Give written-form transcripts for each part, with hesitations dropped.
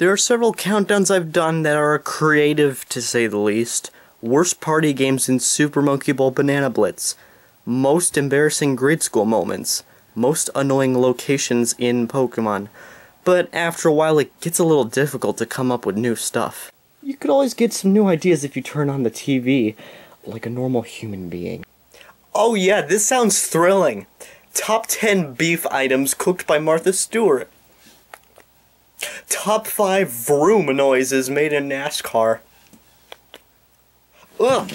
There are several countdowns I've done that are creative, to say the least. Worst party games in Super Monkey Ball Banana Blitz. Most embarrassing grade school moments. Most annoying locations in Pokemon. But after a while it gets a little difficult to come up with new stuff. You could always get some new ideas if you turn on the TV, like a normal human being. Oh yeah, this sounds thrilling. Top 10 beef items cooked by Martha Stewart. Top 5 vroom noises made in NASCAR. Ugh.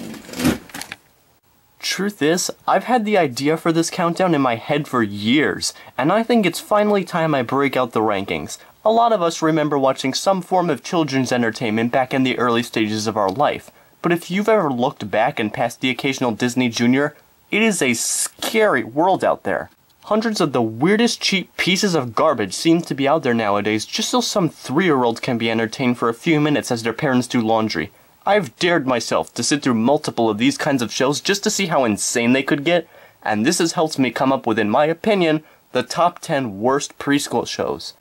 Truth is, I've had the idea for this countdown in my head for years, and I think it's finally time I break out the rankings. A lot of us remember watching some form of children's entertainment back in the early stages of our life, but if you've ever looked back and past the occasional Disney Junior, it is a scary world out there. Hundreds of the weirdest cheap pieces of garbage seem to be out there nowadays just so some 3-year-old can be entertained for a few minutes as their parents do laundry. I've dared myself to sit through multiple of these kinds of shows just to see how insane they could get, and this has helped me come up with, in my opinion, the top 10 worst preschool shows.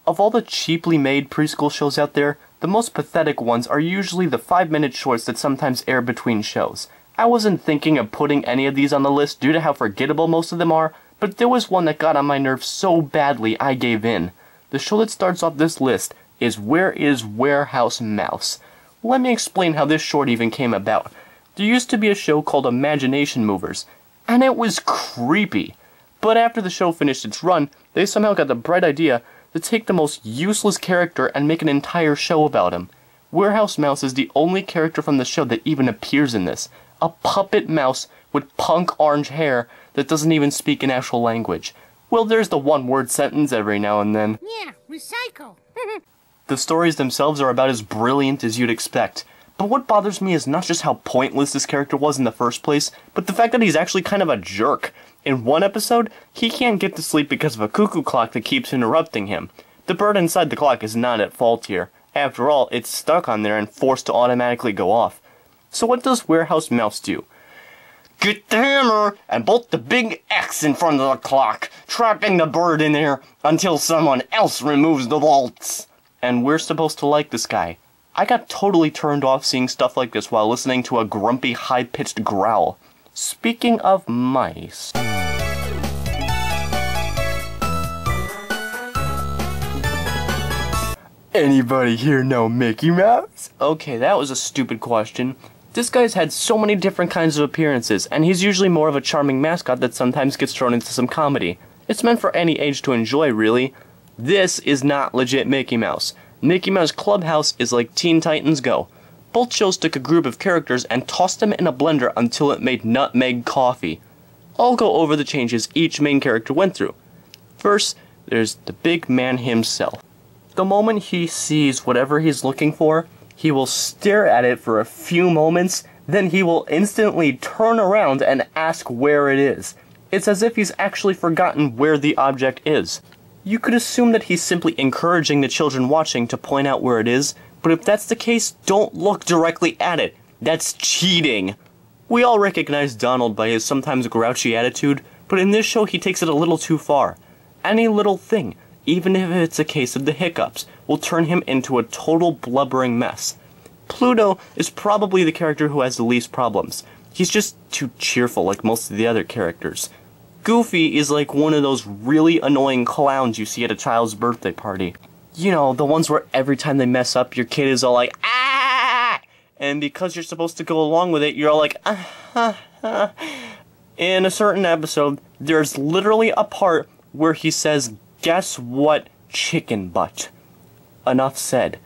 Of all the cheaply made preschool shows out there, the most pathetic ones are usually the 5-minute shorts that sometimes air between shows. I wasn't thinking of putting any of these on the list due to how forgettable most of them are, but there was one that got on my nerves so badly I gave in. The show that starts off this list is Where is Warehouse Mouse? Let me explain how this short even came about. There used to be a show called Imagination Movers, and it was creepy. But after the show finished its run, they somehow got the bright idea to take the most useless character and make an entire show about him. Warehouse Mouse is the only character from the show that even appears in this. A puppet mouse with punk orange hair that doesn't even speak an actual language. Well, there's the one-word sentence every now and then. Yeah, recycle. The stories themselves are about as brilliant as you'd expect. But what bothers me is not just how pointless this character was in the first place, but the fact that he's actually kind of a jerk. In one episode, he can't get to sleep because of a cuckoo clock that keeps interrupting him. The bird inside the clock is not at fault here. After all, it's stuck on there and forced to automatically go off. So what does Warehouse Mouse do? Get the hammer and bolt the big X in front of the clock, trapping the bird in there until someone else removes the bolts. And we're supposed to like this guy. I got totally turned off seeing stuff like this while listening to a grumpy, high-pitched growl. Speaking of mice... Anybody here know Mickey Mouse? Okay, that was a stupid question. This guy's had so many different kinds of appearances, and he's usually more of a charming mascot that sometimes gets thrown into some comedy. It's meant for any age to enjoy, really. This is not legit Mickey Mouse. Mickey Mouse Clubhouse is like Teen Titans Go. Both shows took a group of characters and tossed them in a blender until it made nutmeg coffee. I'll go over the changes each main character went through. First, there's the big man himself. The moment he sees whatever he's looking for, he will stare at it for a few moments, then he will instantly turn around and ask where it is. It's as if he's actually forgotten where the object is. You could assume that he's simply encouraging the children watching to point out where it is, but if that's the case, don't look directly at it. That's cheating. We all recognize Donald by his sometimes grouchy attitude, but in this show he takes it a little too far. Any little thing, even if it's a case of the hiccups, will turn him into a total blubbering mess. Pluto is probably the character who has the least problems. He's just too cheerful like most of the other characters. Goofy is like one of those really annoying clowns you see at a child's birthday party. You know, the ones where every time they mess up, your kid is all like, ah! And because you're supposed to go along with it, you're all like, ah. In a certain episode, there's literally a part where he says, guess what, chicken butt. Enough said.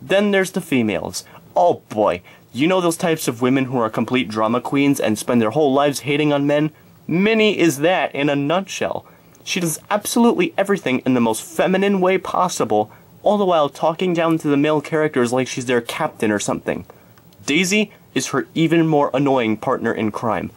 Then there's the females. Oh boy, you know those types of women who are complete drama queens and spend their whole lives hating on men? Minnie is that in a nutshell. She does absolutely everything in the most feminine way possible, all the while talking down to the male characters like she's their captain or something. Daisy is her even more annoying partner in crime.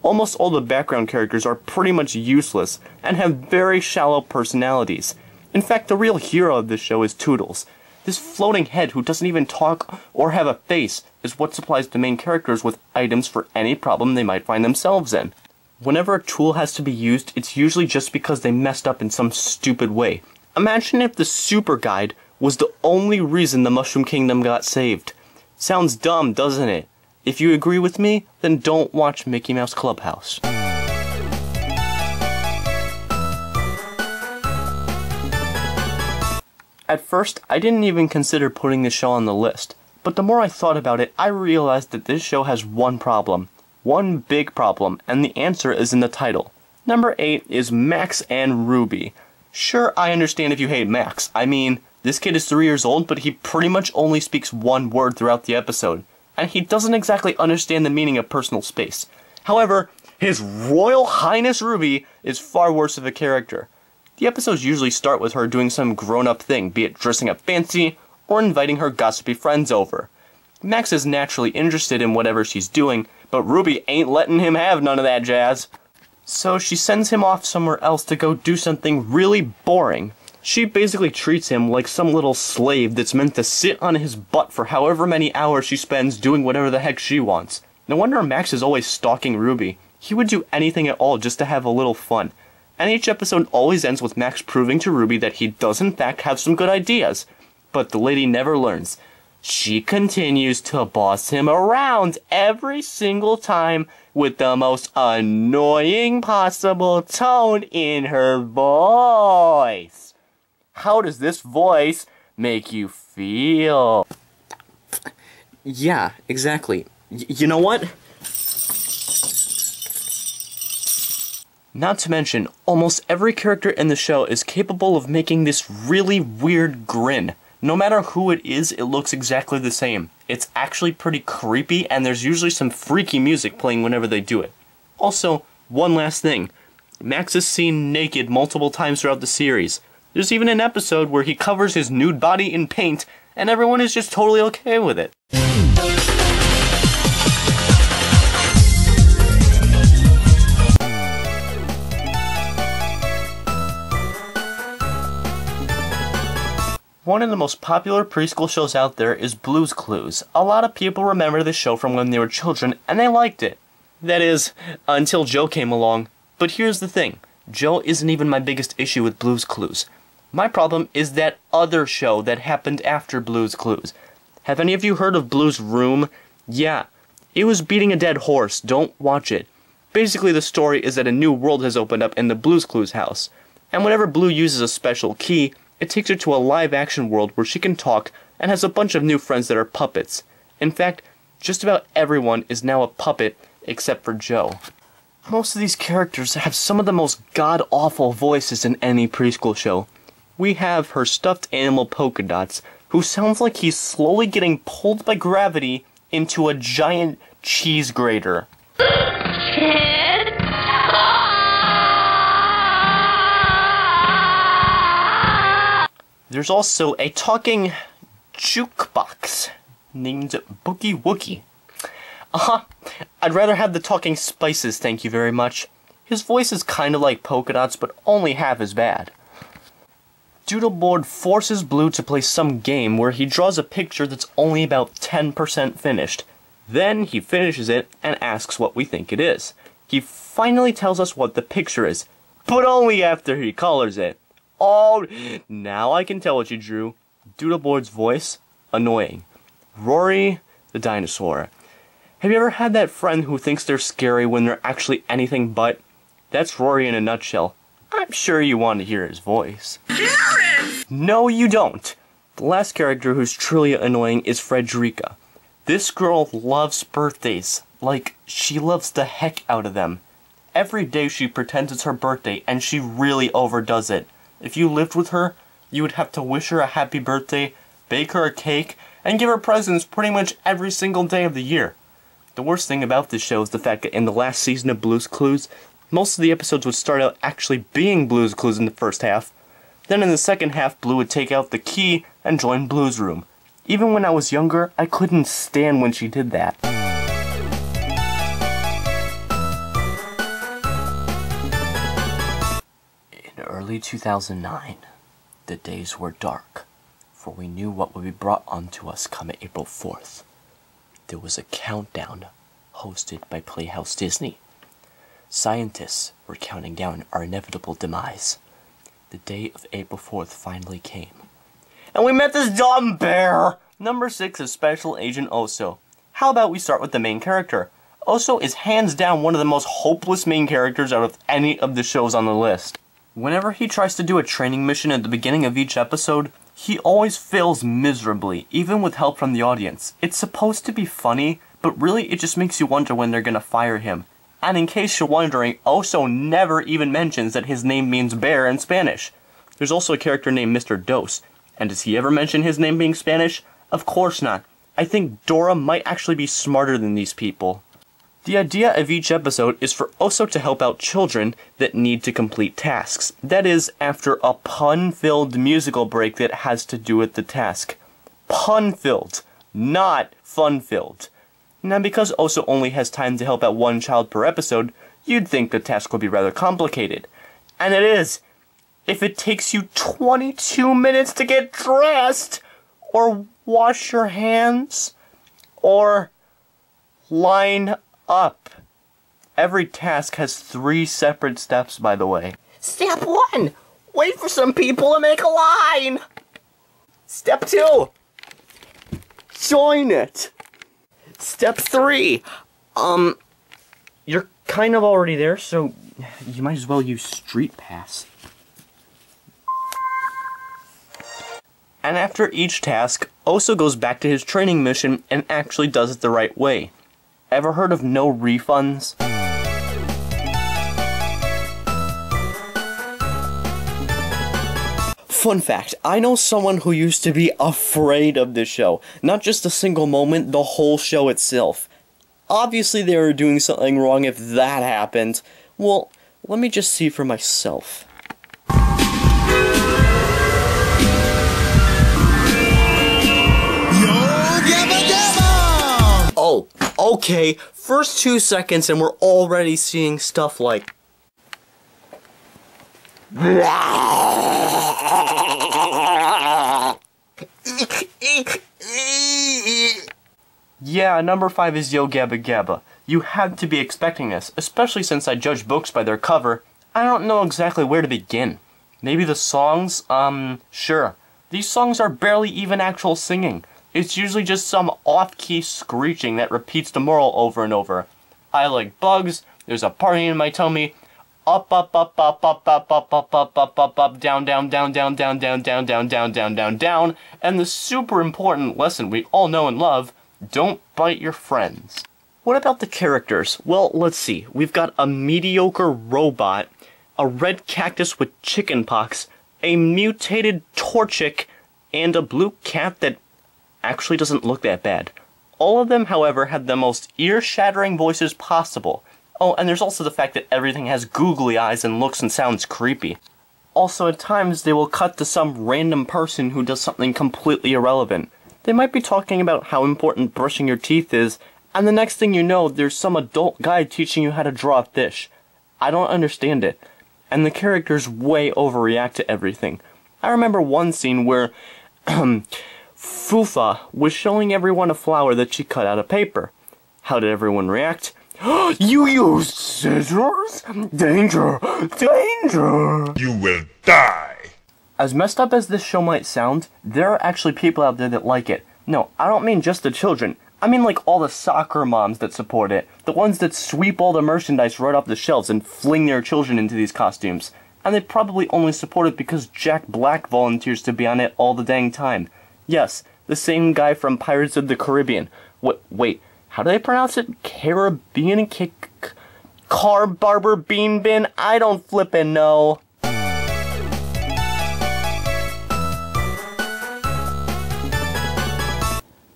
Almost all the background characters are pretty much useless and have very shallow personalities. In fact, the real hero of this show is Toodles. This floating head who doesn't even talk or have a face is what supplies the main characters with items for any problem they might find themselves in. Whenever a tool has to be used, it's usually just because they messed up in some stupid way. Imagine if the super guide was the only reason the Mushroom Kingdom got saved. Sounds dumb, doesn't it? If you agree with me, then don't watch Mickey Mouse Clubhouse. At first, I didn't even consider putting this show on the list, but the more I thought about it, I realized that this show has one problem. One big problem, and the answer is in the title. Number 8 is Max and Ruby. Sure, I understand if you hate Max. I mean, this kid is 3 years old, but he pretty much only speaks one word throughout the episode, and he doesn't exactly understand the meaning of personal space. However, His Royal Highness Ruby is far worse of a character. The episodes usually start with her doing some grown-up thing, be it dressing up fancy, or inviting her gossipy friends over. Max is naturally interested in whatever she's doing, but Ruby ain't letting him have none of that jazz. So she sends him off somewhere else to go do something really boring. She basically treats him like some little slave that's meant to sit on his butt for however many hours she spends doing whatever the heck she wants. No wonder Max is always stalking Ruby. He would do anything at all just to have a little fun. And each episode always ends with Max proving to Ruby that he does in fact have some good ideas. But the lady never learns. She continues to boss him around every single time with the most annoying possible tone in her voice. How does this voice make you feel? Yeah, exactly. You know what? Not to mention, almost every character in the show is capable of making this really weird grin. No matter who it is, it looks exactly the same. It's actually pretty creepy, and there's usually some freaky music playing whenever they do it. Also, one last thing. Max is seen naked multiple times throughout the series. There's even an episode where he covers his nude body in paint, and everyone is just totally okay with it. One of the most popular preschool shows out there is Blue's Clues. A lot of people remember this show from when they were children, and they liked it. That is, until Joe came along. But here's the thing. Joe isn't even my biggest issue with Blue's Clues. My problem is that other show that happened after Blue's Clues. Have any of you heard of Blue's Room? Yeah. It was beating a dead horse. Don't watch it. Basically, the story is that a new world has opened up in the Blue's Clues house. And whenever Blue uses a special key, it takes her to a live-action world where she can talk and has a bunch of new friends that are puppets. In fact, just about everyone is now a puppet except for Joe. Most of these characters have some of the most god-awful voices in any preschool show. We have her stuffed animal Polka Dots, who sounds like he's slowly getting pulled by gravity into a giant cheese grater. There's also a talking jukebox named Boogie Woogie. I'd rather have the talking spices, thank you very much. His voice is kinda like Polka Dots, but only half as bad. Doodleboard forces Blue to play some game where he draws a picture that's only about 10% finished. Then he finishes it and asks what we think it is. He finally tells us what the picture is, but only after he colors it. Oh, now I can tell what you drew. Doodleboard's voice, annoying. Rory, the dinosaur. Have you ever had that friend who thinks they're scary when they're actually anything but? That's Rory in a nutshell. I'm sure you want to hear his voice. Karen! No, you don't. The last character who's truly annoying is Frederica. This girl loves birthdays. Like, she loves the heck out of them. Every day she pretends it's her birthday, and she really overdoes it. If you lived with her, you would have to wish her a happy birthday, bake her a cake, and give her presents pretty much every single day of the year. The worst thing about this show is the fact that in the last season of Blue's Clues, most of the episodes would start out actually being Blue's Clues in the first half. Then in the second half, Blue would take out the key and join Blue's room. Even when I was younger, I couldn't stand when she did that. In early 2009, the days were dark, for we knew what would be brought onto us come April 4th. There was a countdown hosted by Playhouse Disney. Scientists were counting down our inevitable demise. The day of April 4th finally came. And we met this dumb bear! Number 6 is Special Agent Osso. How about we start with the main character? Osso is hands down one of the most hopeless main characters out of any of the shows on the list. Whenever he tries to do a training mission at the beginning of each episode, he always fails miserably, even with help from the audience. It's supposed to be funny, but really it just makes you wonder when they're gonna fire him. And in case you're wondering, Osso never even mentions that his name means bear in Spanish. There's also a character named Mr. Dos, and does he ever mention his name being Spanish? Of course not. I think Dora might actually be smarter than these people. The idea of each episode is for Osso to help out children that need to complete tasks. That is, after a pun-filled musical break that has to do with the task. Pun-filled, not fun-filled. Now, because Osso only has time to help out one child per episode, you'd think the task would be rather complicated. And it is! If it takes you 22 minutes to get dressed, or wash your hands, or line up. Every task has 3 separate steps, by the way. Step 1! Wait for some people to make a line! Step 2! Join it! Step 3! You're kind of already there, so you might as well use Street Pass. And after each task, Osso goes back to his training mission and actually does it the right way. Ever heard of no refunds? Fun fact, I know someone who used to be afraid of this show. Not just a single moment, the whole show itself. Obviously they were doing something wrong if that happened. Well, let me just see for myself. Oh, okay, first 2 seconds and we're already seeing stuff like... Yeah, number 5 is Yo Gabba Gabba. You had to be expecting this, especially since I judge books by their cover. I don't know exactly where to begin. Maybe the songs? Sure. These songs are barely even actual singing. It's usually just some off-key screeching that repeats the moral over and over. I like bugs, there's a party in my tummy, up, up, up, up, up, up, up, up, up, up, up, up, down, down, down, down, down, down, down, down, down, down, down, down, and the super important lesson we all know and love, don't bite your friends. What about the characters? Well, let's see. We've got a mediocre robot, a red cactus with chickenpox, a mutated Torchic, and a blue cat that actually doesn't look that bad. All of them, however, had the most ear-shattering voices possible. Oh, and there's also the fact that everything has googly eyes and looks and sounds creepy. Also, at times, they will cut to some random person who does something completely irrelevant. They might be talking about how important brushing your teeth is, and the next thing you know, there's some adult guy teaching you how to draw a fish. I don't understand it. And the characters way overreact to everything. I remember one scene where... Fufa was showing everyone a flower that she cut out of paper. How did everyone react? You used scissors? Danger! Danger! You will die! As messed up as this show might sound, there are actually people out there that like it. No, I don't mean just the children. I mean like all the soccer moms that support it. The ones that sweep all the merchandise right off the shelves and fling their children into these costumes. And they probably only support it because Jack Black volunteers to be on it all the dang time. Yes, the same guy from Pirates of the Caribbean. Wait, how do they pronounce it? Caribbean? Car Barber Bean Bin? I don't flippin' know.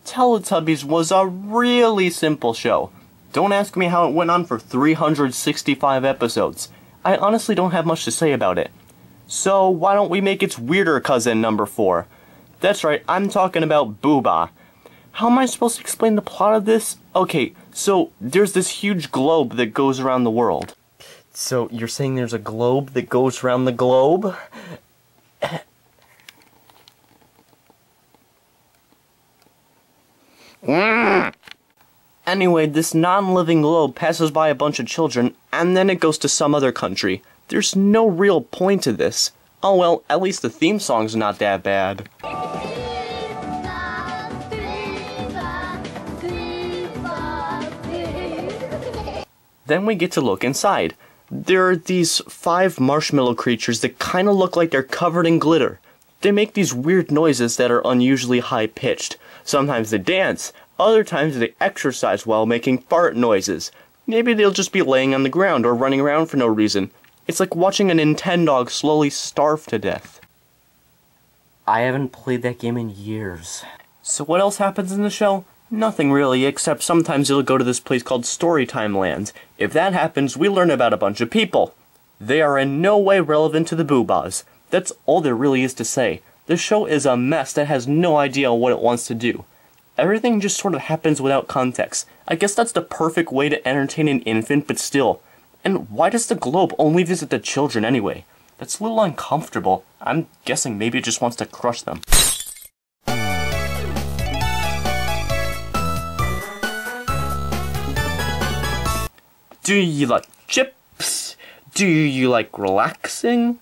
Teletubbies was a really simple show. Don't ask me how it went on for 365 episodes. I honestly don't have much to say about it. So why don't we make its weirder cousin number 4? That's right, I'm talking about Booba. How am I supposed to explain the plot of this? Okay, so there's this huge globe that goes around the world. So you're saying there's a globe that goes around the globe? Anyway, this non-living globe passes by a bunch of children, and then it goes to some other country. There's no real point to this. Oh well, at least the theme song's not that bad. Then we get to look inside. There are these 5 marshmallow creatures that kinda look like they're covered in glitter. They make these weird noises that are unusually high-pitched. Sometimes they dance, other times they exercise while making fart noises. Maybe they'll just be laying on the ground or running around for no reason. It's like watching a Nintendog slowly starve to death. I haven't played that game in years. So what else happens in the show? Nothing really, except sometimes it'll go to this place called Storytime Land. If that happens, we learn about a bunch of people. They are in no way relevant to the Boobahs. That's all there really is to say. The show is a mess that has no idea what it wants to do. Everything just sort of happens without context. I guess that's the perfect way to entertain an infant, but still. And why does the globe only visit the children anyway? That's a little uncomfortable. I'm guessing maybe it just wants to crush them. Do you like chips? Do you like relaxing?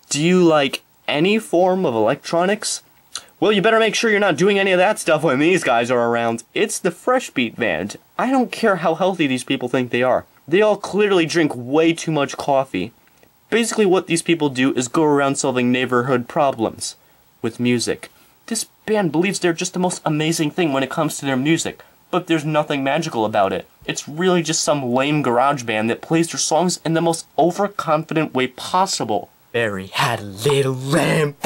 Do you like any form of electronics? Well, you better make sure you're not doing any of that stuff when these guys are around. It's the Fresh Beat Band. I don't care how healthy these people think they are. They all clearly drink way too much coffee. Basically what these people do is go around solving neighborhood problems with music. This band believes they're just the most amazing thing when it comes to their music, but there's nothing magical about it. It's really just some lame garage band that plays their songs in the most overconfident way possible. Barry had a little lamb.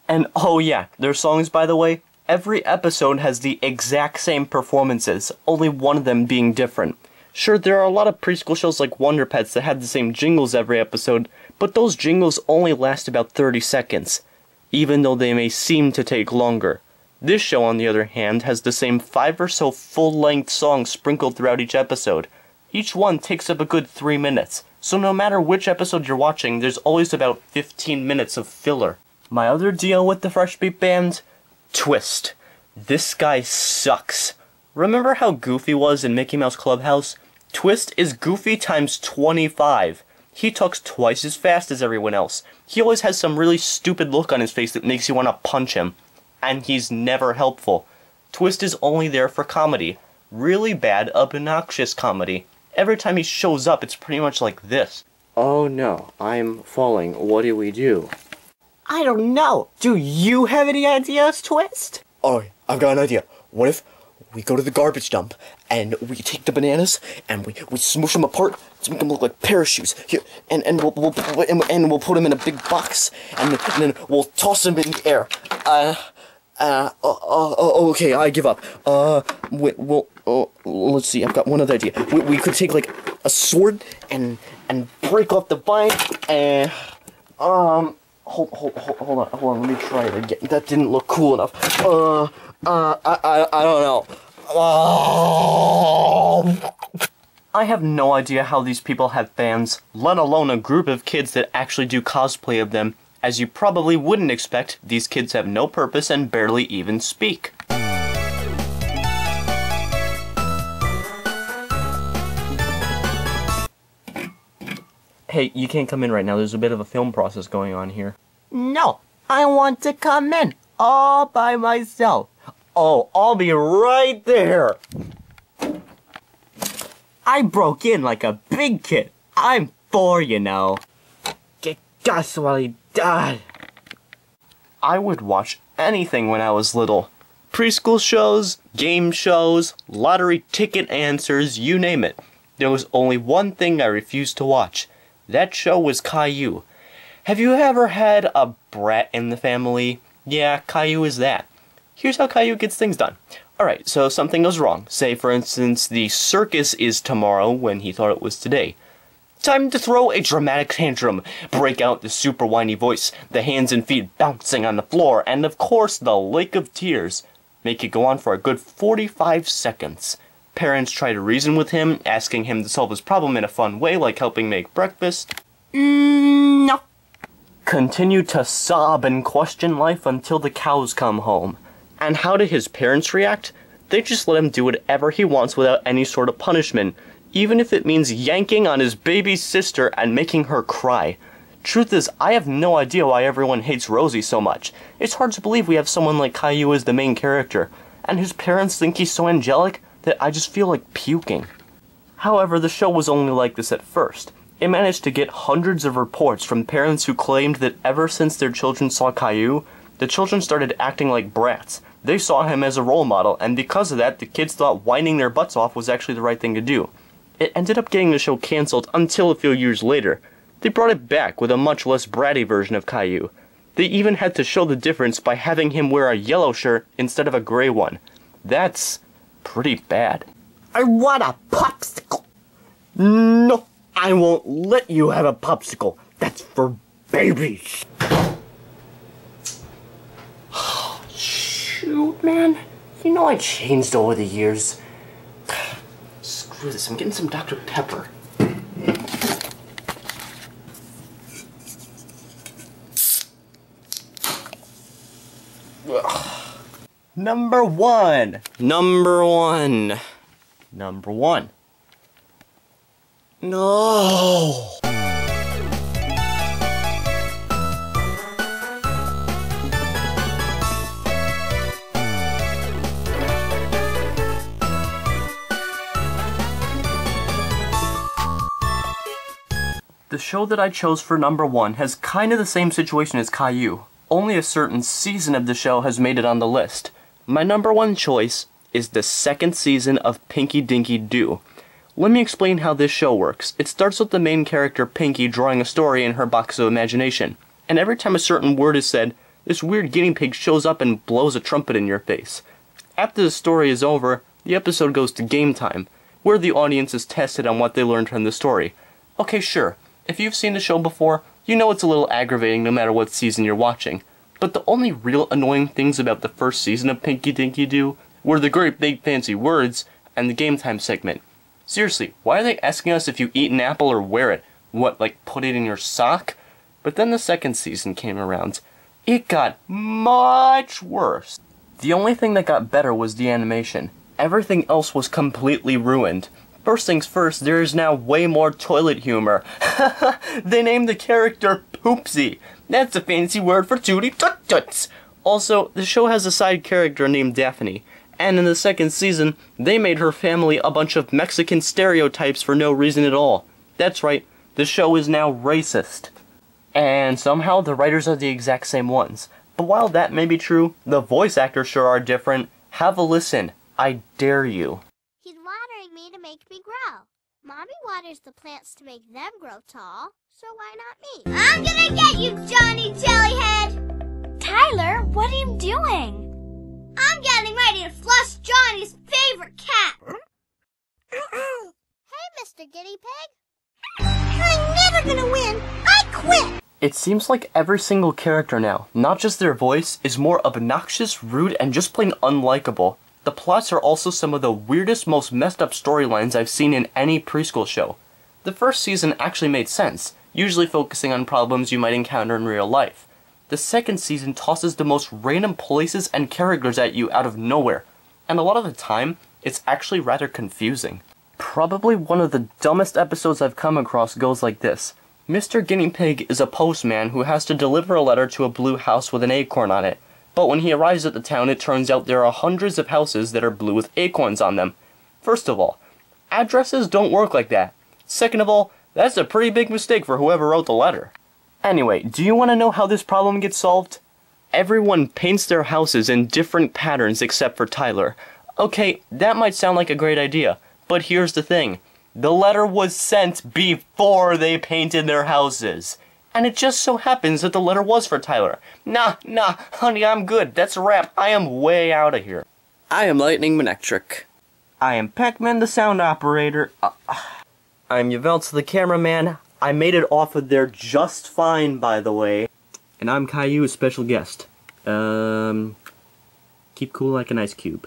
And oh yeah, their songs, by the way, every episode has the exact same performances, only one of them being different. Sure, there are a lot of preschool shows like Wonder Pets that have the same jingles every episode, but those jingles only last about 30 seconds, even though they may seem to take longer. This show, on the other hand, has the same 5 or so full-length songs sprinkled throughout each episode. Each one takes up a good 3 minutes, so no matter which episode you're watching, there's always about 15 minutes of filler. My other deal with the Fresh Beat Band? Twist. This guy sucks. Remember how Goofy was in Mickey Mouse Clubhouse? Twist is Goofy times 25. He talks twice as fast as everyone else. He always has some really stupid look on his face that makes you want to punch him. And he's never helpful. Twist is only there for comedy. Really bad, obnoxious comedy. Every time he shows up, it's pretty much like this. Oh no, I'm falling. What do we do? I don't know. Do you have any ideas, Twist? Oh, I've got an idea. What if we go to the garbage dump and we take the bananas and we smoosh them apart to make them look like parachutes? Here, and we'll put them in a big box and then we'll toss them in the air. Okay, I give up. Let's see, I've got one other idea. We could take, like, a sword and break off the vine and, hold on, let me try it again. That didn't look cool enough. I don't know. I have no idea how these people have fans, let alone a group of kids that actually do cosplay of them. As you probably wouldn't expect, these kids have no purpose and barely even speak. Hey, you can't come in right now. There's a bit of a film process going on here. No, I want to come in all by myself. Oh, I'll be right there. I broke in like a big kid. I'm 4, you know. Get dust while he died. I would watch anything when I was little. Preschool shows, game shows, lottery ticket answers, you name it. There was only one thing I refused to watch. That show was Caillou. Have you ever had a brat in the family? Yeah, Caillou is that. Here's how Caillou gets things done. Alright, so something goes wrong. Say, for instance, the circus is tomorrow when he thought it was today. Time to throw a dramatic tantrum, break out the super whiny voice, the hands and feet bouncing on the floor, and of course the lake of tears. Make it go on for a good 45 seconds. Parents try to reason with him, asking him to solve his problem in a fun way, like helping make breakfast. No. Continue to sob and question life until the cows come home. And how do his parents react? They just let him do whatever he wants without any sort of punishment, even if it means yanking on his baby sister and making her cry. Truth is, I have no idea why everyone hates Rosie so much. It's hard to believe we have someone like Caillou as the main character, and his parents think he's so angelic that I just feel like puking. However, the show was only like this at first. It managed to get hundreds of reports from parents who claimed that ever since their children saw Caillou, the children started acting like brats. They saw him as a role model, and because of that, the kids thought whining their butts off was actually the right thing to do. It ended up getting the show cancelled until a few years later. They brought it back with a much less bratty version of Caillou. They even had to show the difference by having him wear a yellow shirt instead of a gray one. That's pretty bad. I want a popsicle. No, I won't let you have a popsicle. That's for babies. Shoot, man. You know I changed over the years. Screw this, I'm getting some Dr. Pepper. Number one. Number one. Number one. No. The show that I chose for number one has kind of the same situation as Caillou. Only a certain season of the show has made it on the list. My number one choice is the second season of Pinky Dinky Doo. Let me explain how this show works. It starts with the main character Pinky drawing a story in her box of imagination. And every time a certain word is said, this weird guinea pig shows up and blows a trumpet in your face. After the story is over, the episode goes to game time, where the audience is tested on what they learned from the story. Okay, sure. If you've seen the show before, you know it's a little aggravating no matter what season you're watching. But the only real annoying things about the first season of Pinky Dinky Doo were the great big fancy words and the game time segment. Seriously, why are they asking us if you eat an apple or wear it? What, like put it in your sock? But then the second season came around. It got much worse. The only thing that got better was the animation. Everything else was completely ruined. First things first, there is now way more toilet humor. They named the character Poopsie. That's a fancy word for Tootie Toot Toots. Also, the show has a side character named Daphne. And in the second season, they made her family a bunch of Mexican stereotypes for no reason at all. That's right, the show is now racist. And somehow the writers are the exact same ones. But while that may be true, the voice actors sure are different. Have a listen. I dare you. He's watering me to make me grow. Mommy waters the plants to make them grow tall, so why not me? I'm gonna get you, Johnny Jellyhead! Tyler, what are you doing? I'm getting ready to flush Johnny's favorite cat! Hey, Mr. Guinea Pig! I'm never gonna win! I quit! It seems like every single character now, not just their voice, is more obnoxious, rude, and just plain unlikable. The plots are also some of the weirdest, most messed up storylines I've seen in any preschool show. The first season actually made sense, usually focusing on problems you might encounter in real life. The second season tosses the most random places and characters at you out of nowhere, and a lot of the time, it's actually rather confusing. Probably one of the dumbest episodes I've come across goes like this. Mr. Guinea Pig is a postman who has to deliver a letter to a blue house with an acorn on it. But when he arrives at the town, it turns out there are hundreds of houses that are blue with acorns on them. First of all, addresses don't work like that. Second of all, that's a pretty big mistake for whoever wrote the letter. Anyway, do you want to know how this problem gets solved? Everyone paints their houses in different patterns except for Tyler. Okay, that might sound like a great idea, but here's the thing. The letter was sent before they painted their houses. And it just so happens that the letter was for Tyler. Nah, honey, I'm good. That's a wrap. I am way out of here. I am Lightning Manectric. I am Pac-Man the sound operator. I'm Yveltz the cameraman. I made it off of there just fine, by the way. And I'm Caillou, a special guest. Keep cool like an ice cube.